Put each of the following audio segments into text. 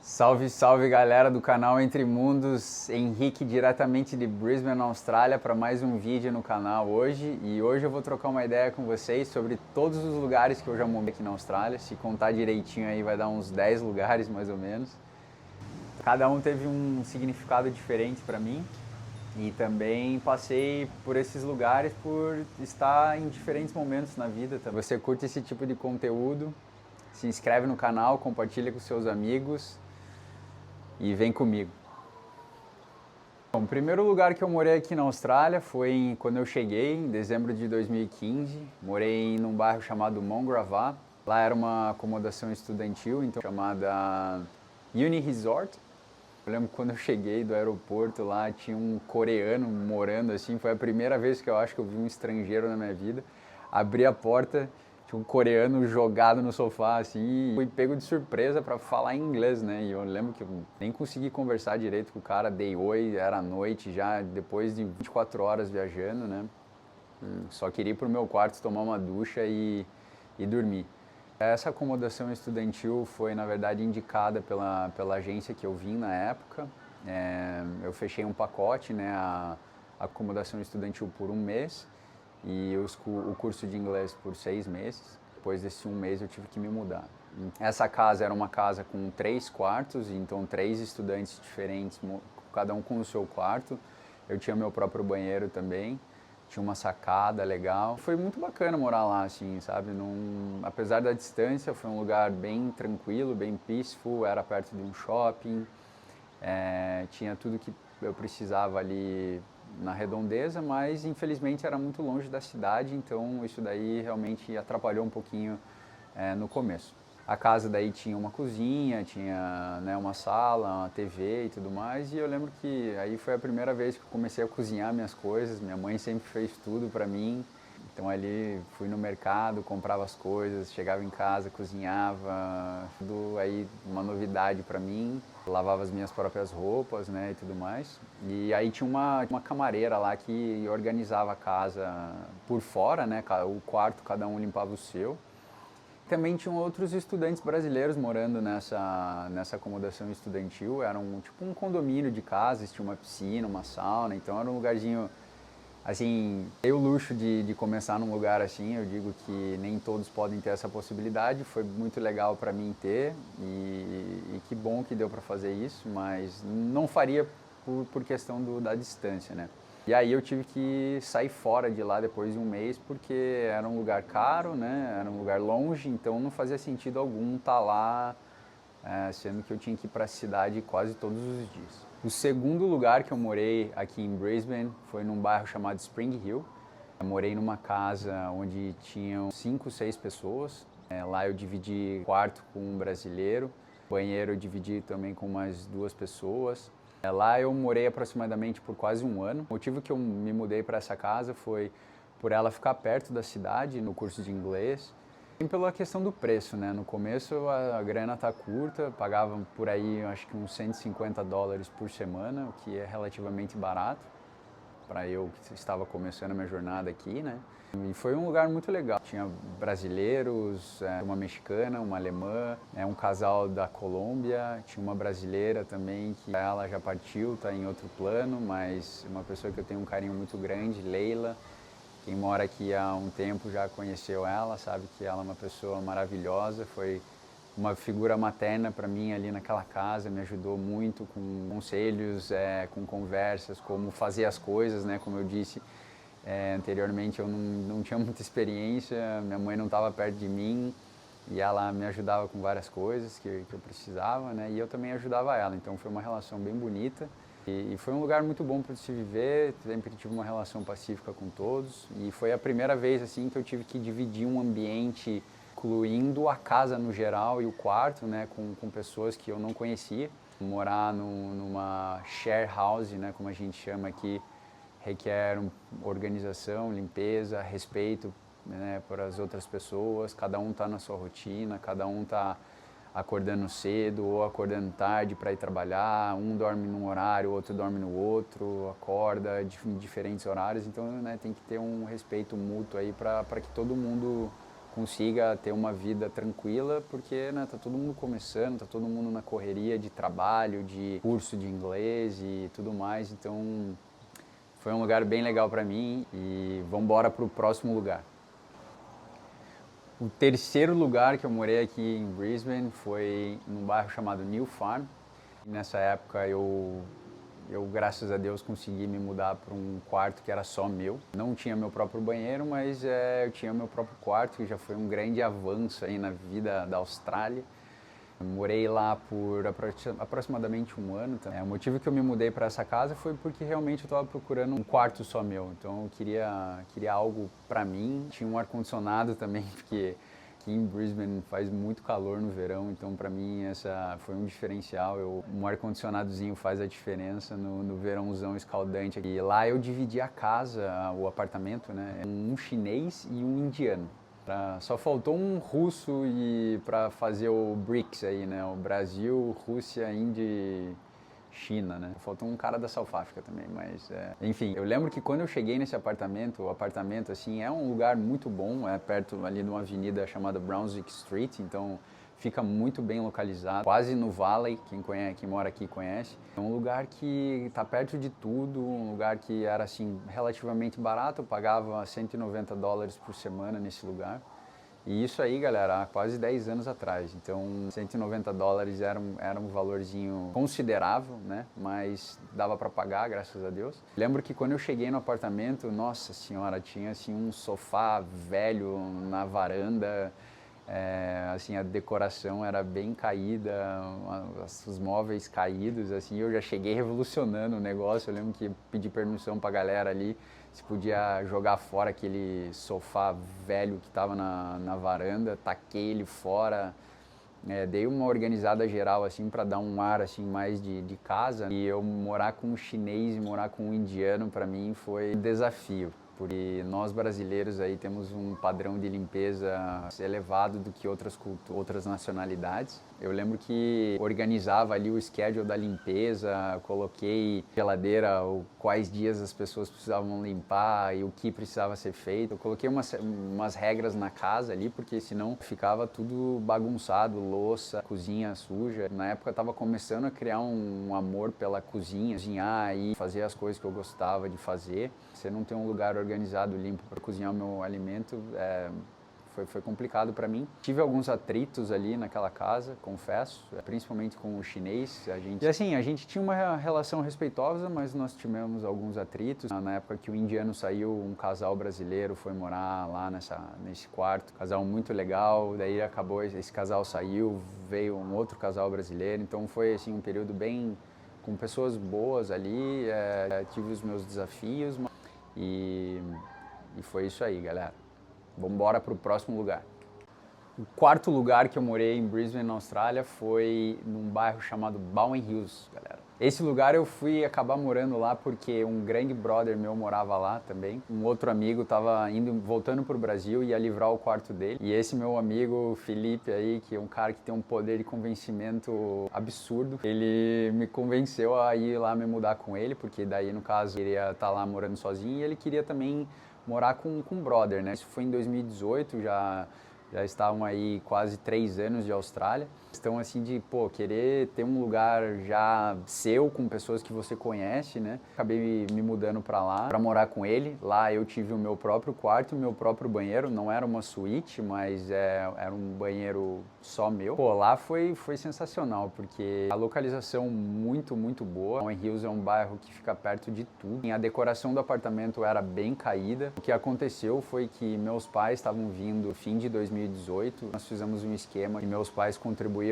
Salve, salve galera do canal Entre Mundos, Henrique diretamente de Brisbane, na Austrália, para mais um vídeo no canal hoje. E hoje eu vou trocar uma ideia com vocês sobre todos os lugares que eu já morei aqui na Austrália. Se contar direitinho aí vai dar uns 10 lugares mais ou menos. Cada um teve um significado diferente para mim. E também passei por esses lugares por estar em diferentes momentos na vida. Se você curte esse tipo de conteúdo, se inscreve no canal, compartilha com seus amigos e vem comigo. Bom, o primeiro lugar que eu morei aqui na Austrália foi quando eu cheguei, em dezembro de 2015. Morei num bairro chamado Mongravá. Lá era uma acomodação estudantil, então chamada Uni Resort. Eu lembro quando eu cheguei do aeroporto lá, tinha um coreano morando assim. Foi a primeira vez que eu acho que eu vi um estrangeiro na minha vida. Abri a porta, tinha um coreano jogado no sofá, assim, e fui pego de surpresa para falar em inglês, né? E eu lembro que eu nem consegui conversar direito com o cara, dei oi, era noite já, depois de 24 horas viajando, né? Só queria ir pro meu quarto tomar uma ducha e dormir. Essa acomodação estudantil foi, na verdade, indicada pela agência que eu vim na época. Eu fechei um pacote, né, a acomodação estudantil por um mês e o curso de inglês por 6 meses. Depois desse um mês eu tive que me mudar. Essa casa era uma casa com 3 quartos, então 3 estudantes diferentes, cada um com o seu quarto. Eu tinha meu próprio banheiro também. Tinha uma sacada legal. Foi muito bacana morar lá, assim, sabe? Apesar da distância, foi um lugar bem tranquilo, bem peaceful, era perto de um shopping, tinha tudo que eu precisava ali na redondeza, mas infelizmente era muito longe da cidade, então isso daí realmente atrapalhou um pouquinho no começo. A casa daí tinha uma cozinha, tinha, né, uma sala, uma TV e tudo mais, e eu lembro que aí foi a primeira vez que eu comecei a cozinhar minhas coisas. Minha mãe sempre fez tudo para mim, então ali fui no mercado, comprava as coisas, chegava em casa, cozinhava, tudo aí uma novidade para mim. Lavava as minhas próprias roupas, né, e tudo mais. E aí tinha uma camareira lá que organizava a casa por fora, né, o quarto cada um limpava o seu. Também tinham outros estudantes brasileiros morando nessa acomodação estudantil. Era tipo um condomínio de casas, tinha uma piscina, uma sauna, então era um lugarzinho, assim, dei o luxo de começar num lugar assim. Eu digo que nem todos podem ter essa possibilidade, foi muito legal para mim ter e que bom que deu para fazer isso, mas não faria por questão da distância, né? E aí eu tive que sair fora de lá depois de um mês, porque era um lugar caro, né? Era um lugar longe, então não fazia sentido algum estar lá, sendo que eu tinha que ir para a cidade quase todos os dias. O segundo lugar que eu morei aqui em Brisbane foi num bairro chamado Spring Hill. Eu morei numa casa onde tinham 5, 6 pessoas. Lá eu dividi quarto com um brasileiro, banheiro eu dividi também com mais 2 pessoas. Lá eu morei aproximadamente por quase um ano. O motivo que eu me mudei para essa casa foi por ela ficar perto da cidade, no curso de inglês. E pela questão do preço, né? No começo a grana tá curta, pagava por aí acho que uns $150 por semana, o que é relativamente barato para eu que estava começando a minha jornada aqui, né? E foi um lugar muito legal. Tinha brasileiros, uma mexicana, uma alemã, um casal da Colômbia, tinha uma brasileira também, que ela já partiu, está em outro plano, mas uma pessoa que eu tenho um carinho muito grande, Leila. Quem mora aqui há um tempo já conheceu ela, sabe que ela é uma pessoa maravilhosa, foi uma figura materna para mim ali naquela casa, me ajudou muito com conselhos, com conversas, como fazer as coisas, né? Como eu disse anteriormente, eu não tinha muita experiência, minha mãe não estava perto de mim e ela me ajudava com várias coisas que eu precisava, né? E eu também ajudava ela, então foi uma relação bem bonita. E foi um lugar muito bom para se viver, sempre tive uma relação pacífica com todos. E foi a primeira vez assim que eu tive que dividir um ambiente, incluindo a casa no geral e o quarto, né, com pessoas que eu não conhecia. Morar numa share house, né, como a gente chama aqui, requer organização, limpeza, respeito, né, para as outras pessoas. Cada um está na sua rotina, cada um está acordando cedo ou acordando tarde para ir trabalhar, um dorme num horário, o outro dorme no outro, acorda em diferentes horários, então, né, tem que ter um respeito mútuo aí para que todo mundo consiga ter uma vida tranquila, porque né, tá todo mundo começando, tá todo mundo na correria de trabalho, de curso de inglês e tudo mais, então foi um lugar bem legal para mim e vamos embora para o próximo lugar. O terceiro lugar que eu morei aqui em Brisbane foi num bairro chamado New Farm. Nessa época eu graças a Deus consegui me mudar para um quarto que era só meu. Não tinha meu próprio banheiro, mas eu tinha meu próprio quarto, que já foi um grande avanço aí na vida da Austrália. Eu morei lá por aproximadamente um ano. O motivo que eu me mudei para essa casa foi porque realmente eu estava procurando um quarto só meu. Então eu queria algo para mim. Tinha um ar-condicionado também, porque aqui em Brisbane faz muito calor no verão, então para mim essa foi um diferencial. Um ar-condicionadozinho faz a diferença no verãozão escaldante. E lá eu dividi a casa, o apartamento, né? Um chinês e um indiano. Só faltou um russo para fazer o BRICS aí, né? O Brasil, Rússia, Índia e China, né? Faltou um cara da South Africa também, mas enfim, eu lembro que quando eu cheguei nesse apartamento, o apartamento assim é um lugar muito bom, é perto ali de uma avenida chamada Brunswick Street, então fica muito bem localizado, quase no Valley, quem mora aqui conhece. É um lugar que está perto de tudo, um lugar que era assim relativamente barato, eu pagava $190 por semana nesse lugar. E isso aí, galera, há quase 10 anos atrás. Então, $190 era um valorzinho considerável, né? Mas dava para pagar, graças a Deus. Lembro que quando eu cheguei no apartamento, nossa senhora, tinha assim um sofá velho na varanda. Assim, a decoração era bem caída, os móveis caídos, assim, eu já cheguei revolucionando o negócio. Eu lembro que pedi permissão pra galera ali se podia jogar fora aquele sofá velho que estava na varanda, taquei ele fora, dei uma organizada geral assim para dar um ar assim mais de casa. E eu morar com um chinês e morar com um indiano para mim foi um desafio. Porque nós brasileiros aí temos um padrão de limpeza elevado do que outras nacionalidades. Eu lembro que organizava ali o schedule da limpeza, coloquei geladeira, quais dias as pessoas precisavam limpar e o que precisava ser feito. Eu coloquei umas regras na casa ali, porque senão ficava tudo bagunçado, louça, cozinha suja. Na época eu estava começando a criar um amor pela cozinha, cozinhar e fazer as coisas que eu gostava de fazer. Você não tem um lugar organizado, limpo para cozinhar o meu alimento, foi complicado para mim. Tive alguns atritos ali naquela casa, confesso, principalmente com o chinês. A gente tinha uma relação respeitosa, mas nós tivemos alguns atritos. Na época que o indiano saiu, um casal brasileiro foi morar lá nesse quarto. Casal muito legal, daí acabou, esse casal saiu, veio um outro casal brasileiro. Então foi assim, um período bem com pessoas boas ali. Tive os meus desafios. E foi isso aí, galera. Vamos embora para o próximo lugar. O quarto lugar que eu morei em Brisbane, na Austrália, foi num bairro chamado Bowen Hills, galera. Esse lugar eu fui acabar morando lá porque um grande brother meu morava lá também. Um outro amigo estava voltando para o Brasil e ia livrar o quarto dele. E esse meu amigo, Felipe aí, que é um cara que tem um poder de convencimento absurdo, ele me convenceu a ir lá me mudar com ele, porque daí, no caso, ele ia estar lá morando sozinho e ele queria também morar com um brother, né? Isso foi em 2018, já estavam aí quase 3 anos de Austrália. Questão assim de, querer ter um lugar já seu, com pessoas que você conhece, né? Acabei me mudando para lá, para morar com ele. Lá eu tive o meu próprio quarto, o meu próprio banheiro. Não era uma suíte, mas era um banheiro só meu. Lá foi sensacional, porque a localização muito, muito boa. Bowen Hills é um bairro que fica perto de tudo. A decoração do apartamento era bem caída. O que aconteceu foi que meus pais estavam vindo no fim de 2018. Nós fizemos um esquema e meus pais contribuíram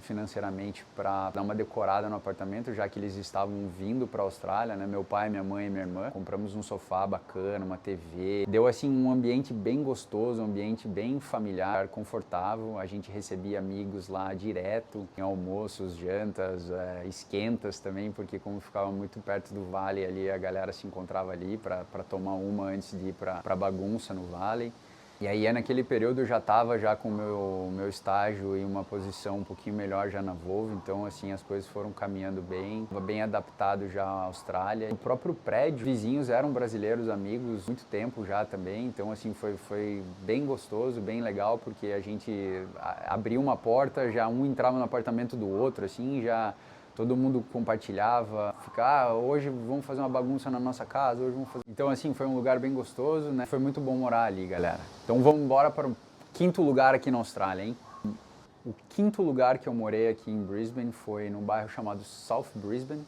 financeiramente para dar uma decorada no apartamento, já que eles estavam vindo para a Austrália, né? Meu pai, minha mãe e minha irmã. Compramos um sofá bacana, uma TV. Deu assim um ambiente bem gostoso, um ambiente bem familiar, confortável. A gente recebia amigos lá direto, em almoços, jantas, esquentas também, porque como ficava muito perto do Vale ali, a galera se encontrava ali para tomar uma antes de ir para bagunça no Vale. E aí naquele período eu já estava já com o meu estágio em uma posição um pouquinho melhor já na Volvo, então assim as coisas foram caminhando bem, estava bem adaptado já à Austrália. O próprio prédio, vizinhos eram brasileiros, amigos, muito tempo já também, então assim foi bem gostoso, bem legal, porque a gente abriu uma porta, já um entrava no apartamento do outro, assim, já todo mundo compartilhava, hoje vamos fazer uma bagunça na nossa casa, hoje vamos fazer... Então assim, foi um lugar bem gostoso, né? Foi muito bom morar ali, galera. Então vamos embora para o quinto lugar aqui na Austrália, hein? O quinto lugar que eu morei aqui em Brisbane foi num bairro chamado South Brisbane,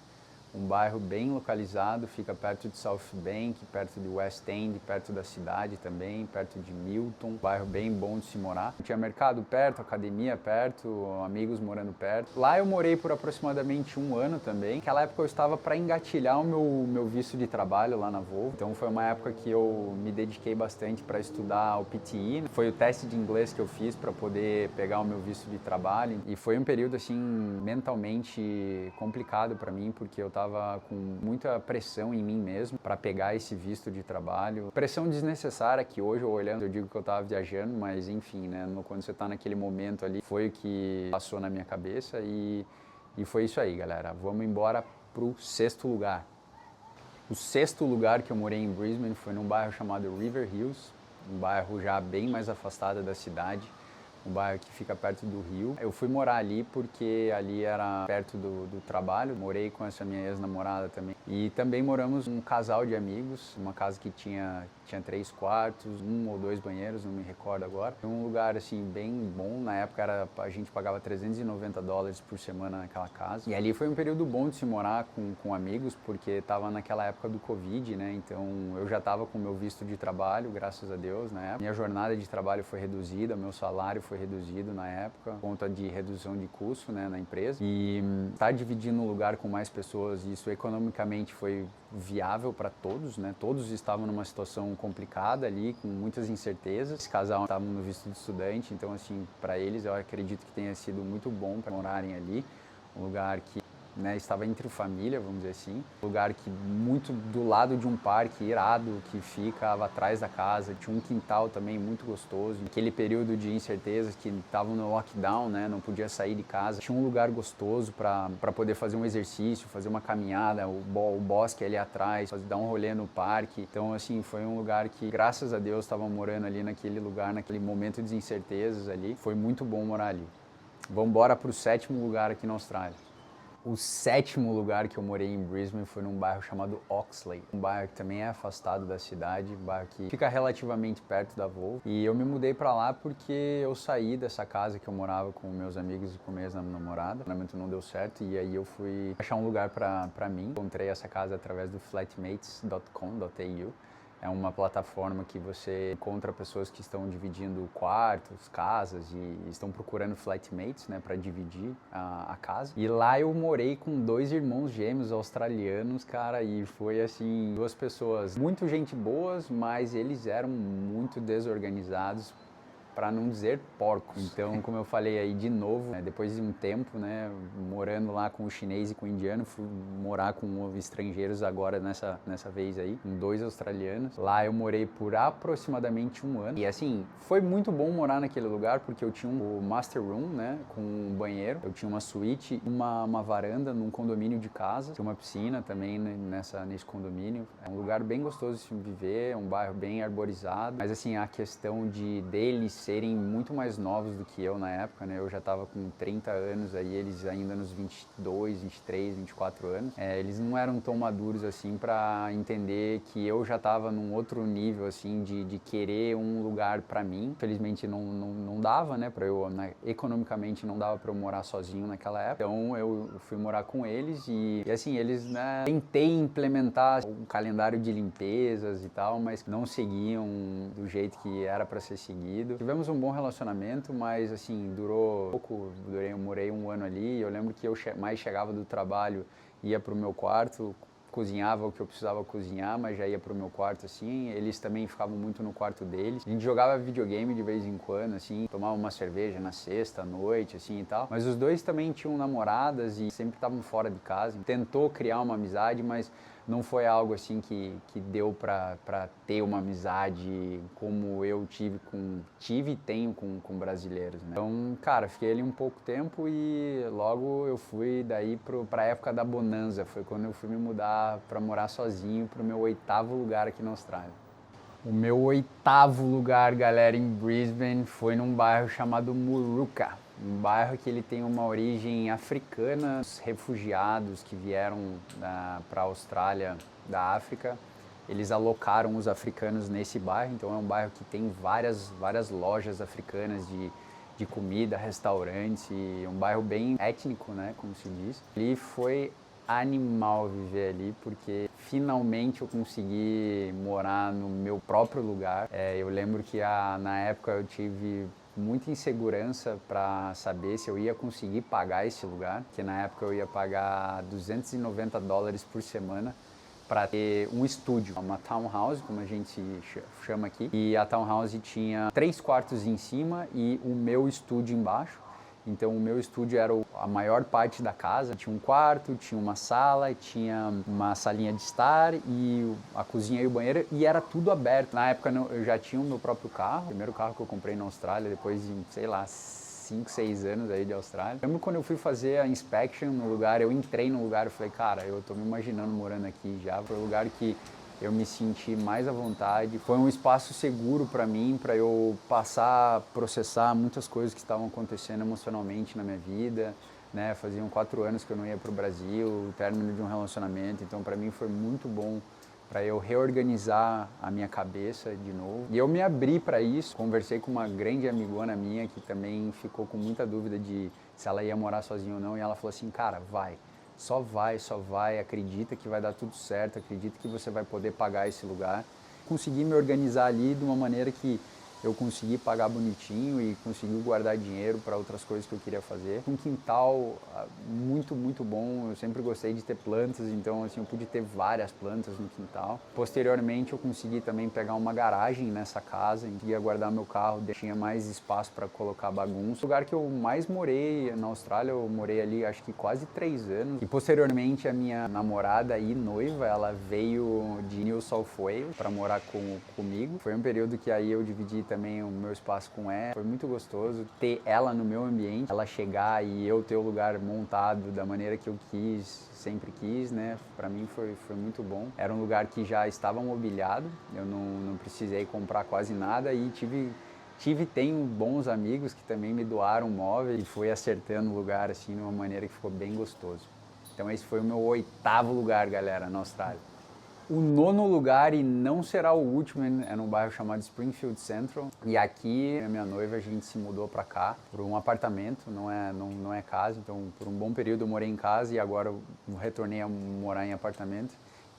um bairro bem localizado, fica perto de South Bank, perto de West End, perto da cidade também, perto de Milton, um bairro bem bom de se morar. Tinha mercado perto, academia perto, amigos morando perto. Lá eu morei por aproximadamente 1 ano também. Naquela época eu estava para engatilhar o meu visto de trabalho lá na Volvo, então foi uma época que eu me dediquei bastante para estudar o PTE. Foi o teste de inglês que eu fiz para poder pegar o meu visto de trabalho e foi um período assim mentalmente complicado para mim, porque eu estava com muita pressão em mim mesmo para pegar esse visto de trabalho. Pressão desnecessária que hoje, olhando, eu digo que eu estava viajando, mas enfim, né? Quando você está naquele momento ali, foi o que passou na minha cabeça e foi isso aí, galera. Vamos embora pro sexto lugar. O sexto lugar que eu morei em Brisbane foi num bairro chamado River Hills, um bairro já bem mais afastado da cidade, um bairro que fica perto do rio. Eu fui morar ali porque ali era perto do trabalho, morei com essa minha ex-namorada também. E também moramos um casal de amigos, uma casa que tinha 3 quartos, 1 ou 2 banheiros, não me recordo agora. Foi um lugar assim bem bom, na época a gente pagava $390 por semana naquela casa. E ali foi um período bom de se morar com amigos, porque estava naquela época do Covid, né? Então eu já estava com o meu visto de trabalho, graças a Deus, na época. Minha jornada de trabalho foi reduzida, meu salário foi reduzido na época, por conta de redução de custo, né, na empresa. E estar dividindo o lugar com mais pessoas, isso economicamente foi viável para todos, né? Todos estavam numa situação complicada ali, com muitas incertezas. Esse casal estava no visto de estudante, então assim, para eles eu acredito que tenha sido muito bom para morarem ali, um lugar que, né, estava entre família, vamos dizer assim, um lugar que muito do lado de um parque irado que ficava atrás da casa, tinha um quintal também muito gostoso. Naquele período de incertezas que estavam no lockdown, né, não podia sair de casa, tinha um lugar gostoso para poder fazer um exercício, fazer uma caminhada, o bosque ali atrás, dar um rolê no parque. Então assim, foi um lugar que, graças a Deus, estava morando ali naquele lugar, naquele momento de incertezas ali. Foi muito bom morar ali. Vamos embora para o sétimo lugar aqui na Austrália. O sétimo lugar que eu morei em Brisbane foi num bairro chamado Oxley, um bairro que também é afastado da cidade, um bairro que fica relativamente perto da Volvo. E eu me mudei para lá porque eu saí dessa casa que eu morava com meus amigos e com minha ex-namorada. O relacionamento não deu certo e aí eu fui achar um lugar para mim. Encontrei essa casa através do flatmates.com.au. É uma plataforma que você encontra pessoas que estão dividindo quartos, casas e estão procurando flatmates, né, para dividir a casa. E lá eu morei com 2 irmãos gêmeos australianos, cara, e foi assim, 2 pessoas muito gente boas, mas eles eram muito desorganizados, para não dizer porcos. Então, como eu falei aí de novo, né, depois de um tempo, né, morando lá com o chinês e com o indiano, fui morar com estrangeiros agora nessa vez aí, com 2 australianos. Lá eu morei por aproximadamente 1 ano. E assim, foi muito bom morar naquele lugar porque eu tinha o master room, né, com um banheiro, eu tinha uma suíte, uma varanda num condomínio de casa, tinha uma piscina também nesse condomínio. É um lugar bem gostoso de se viver, é um bairro bem arborizado, mas assim, a questão deles serem muito mais novos do que eu na época, né? Eu já estava com 30 anos, aí eles ainda nos 22, 23, 24 anos. Eles não eram tão maduros assim para entender que eu já estava num outro nível assim de querer um lugar para mim. Infelizmente não dava, né, para eu, né, economicamente não dava para eu morar sozinho naquela época. Então eu fui morar com eles e assim, eles, né, tentei implementar um calendário de limpezas e tal, mas não seguiam do jeito que era para ser seguido. Tivemos um bom relacionamento, mas assim, durou pouco, eu morei 1 ano ali, eu lembro que eu mais chegava do trabalho, ia pro meu quarto, cozinhava o que eu precisava cozinhar, mas já ia pro meu quarto assim, eles também ficavam muito no quarto deles. A gente jogava videogame de vez em quando, assim, tomava uma cerveja na sexta, à noite, assim e tal. Mas os dois também tinham namoradas e sempre estavam fora de casa. Tentou criar uma amizade, mas não foi algo assim que deu para ter uma amizade como eu tive e tenho com brasileiros, né? Então, cara, fiquei ali um pouco tempo e logo eu fui daí para a época da bonança, foi quando eu fui me mudar para morar sozinho para o meu 8º lugar aqui na Austrália. O meu 8º lugar, galera, em Brisbane foi num bairro chamado Moorooka, um bairro que ele tem uma origem africana, os refugiados que vieram para a Austrália da África, eles alocaram os africanos nesse bairro, então é um bairro que tem várias lojas africanas de comida, restaurantes, e um bairro bem étnico, né, como se diz. E foi animal viver ali, porque finalmente eu consegui morar no meu próprio lugar. Eu lembro que na época eu tive muita insegurança para saber se eu ia conseguir pagar esse lugar, que na época eu ia pagar $290 por semana para ter um estúdio, uma townhouse, como a gente chama aqui. E a townhouse tinha 3 quartos em cima e o meu estúdio embaixo. Então o meu estúdio era a maior parte da casa, tinha um quarto, tinha uma sala, tinha uma salinha de estar e a cozinha e o banheiro, e era tudo aberto. Na época eu já tinha o meu próprio carro, o primeiro carro que eu comprei na Austrália, depois de, sei lá, 5, 6 anos aí de Austrália. Eu lembro quando eu fui fazer a inspection no lugar, eu entrei no lugar e falei, cara, eu tô me imaginando morando aqui já, foi o lugar que eu me senti mais à vontade. Foi um espaço seguro para mim, para eu processar muitas coisas que estavam acontecendo emocionalmente na minha vida, né? Faziam 4 anos que eu não ia para o Brasil, o término de um relacionamento, então para mim foi muito bom para eu reorganizar a minha cabeça de novo. E eu me abri para isso, conversei com uma grande amigona minha que também ficou com muita dúvida de se ela ia morar sozinha ou não, e ela falou assim, cara, vai. Só vai, acredita que vai dar tudo certo, acredita que você vai poder pagar esse lugar. Consegui me organizar ali de uma maneira que eu consegui pagar bonitinho e consegui guardar dinheiro para outras coisas que eu queria fazer. Um quintal muito bom, eu sempre gostei de ter plantas, então assim, eu pude ter várias plantas no quintal. Posteriormente eu consegui também pegar uma garagem nessa casa, conseguia guardar meu carro, tinha mais espaço para colocar bagunça. O lugar que eu mais morei na Austrália, eu morei ali acho que quase 3 anos. E posteriormente a minha namorada e noiva, ela veio de New South Wales para morar comigo. Foi um período que aí eu dividi também o meu espaço com ela. Foi muito gostoso ter ela no meu ambiente, ela chegar e eu ter o lugar montado da maneira que eu quis, sempre quis, né? Para mim foi muito bom. Era um lugar que já estava mobiliado, eu não precisei comprar quase nada e tenho bons amigos que também me doaram móveis e fui acertando o lugar assim de uma maneira que ficou bem gostoso. Então esse foi o meu 8º lugar, galera, na Austrália. O 9º lugar, e não será o último, é num bairro chamado Springfield Central. E aqui, a minha noiva, a gente se mudou para cá, para um apartamento, não é casa. Então, por um bom período eu morei em casa e agora eu retornei a morar em apartamento.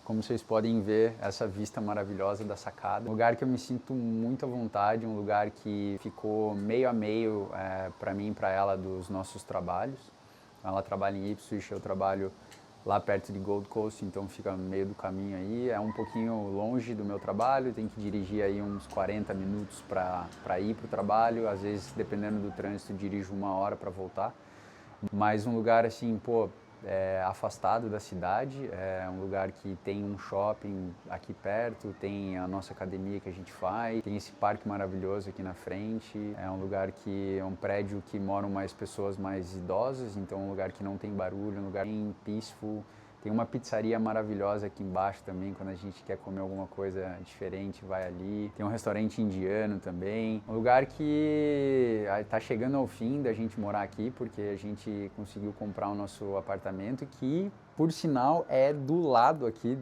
Como vocês podem ver, essa vista maravilhosa da sacada. Um lugar que eu me sinto muito à vontade, um lugar que ficou meio a meio para mim e para ela dos nossos trabalhos. Ela trabalha em Ipswich, eu trabalho lá perto de Gold Coast, então fica no meio do caminho aí. É um pouquinho longe do meu trabalho, tem que dirigir aí uns 40 minutos para ir para o trabalho. Às vezes, dependendo do trânsito, dirijo 1 hora para voltar. Mas um lugar assim, pô, afastado da cidade, é um lugar que tem um shopping aqui perto, tem a nossa academia que a gente faz, tem esse parque maravilhoso aqui na frente, é um lugar que é um prédio que moram mais pessoas mais idosas, então é um lugar que não tem barulho, um lugar bem peaceful. Tem uma pizzaria maravilhosa aqui embaixo também, quando a gente quer comer alguma coisa diferente, vai ali. Tem um restaurante indiano também. Um lugar que está chegando ao fim da gente morar aqui, porque a gente conseguiu comprar o nosso apartamento, que, por sinal, é do lado aqui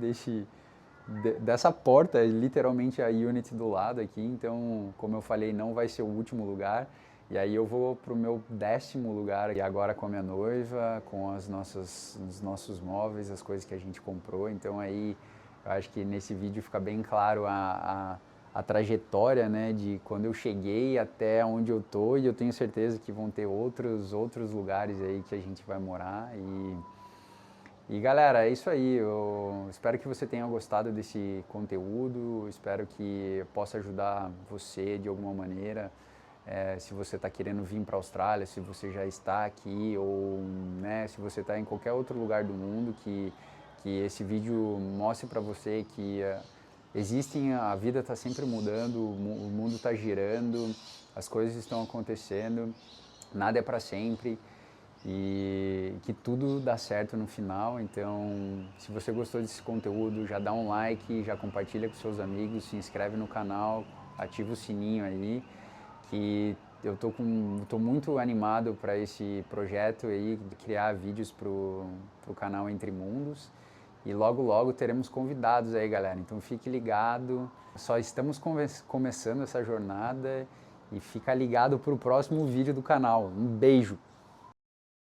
dessa porta, literalmente a unit do lado aqui. Então, como eu falei, não vai ser o último lugar. E aí eu vou pro meu 10º lugar, e agora com a minha noiva, com os nossos móveis, as coisas que a gente comprou. Então aí eu acho que nesse vídeo fica bem claro a trajetória, né, de quando eu cheguei até onde eu tô, e eu tenho certeza que vão ter outros lugares aí que a gente vai morar. E galera, é isso aí. Eu espero que você tenha gostado desse conteúdo, espero que possa ajudar você de alguma maneira. Se você está querendo vir para a Austrália, se você já está aqui ou, né, se você está em qualquer outro lugar do mundo que que esse vídeo mostre para você que a vida está sempre mudando, o mundo está girando, as coisas estão acontecendo, nada é para sempre e que tudo dá certo no final. Então, se você gostou desse conteúdo, já dá um like, já compartilha com seus amigos, se inscreve no canal, ativa o sininho aí, que eu tô muito animado para esse projeto aí, de criar vídeos pro canal Entre Mundos. E logo logo teremos convidados aí, galera. Então fique ligado. Só estamos começando essa jornada e fica ligado pro próximo vídeo do canal. Um beijo!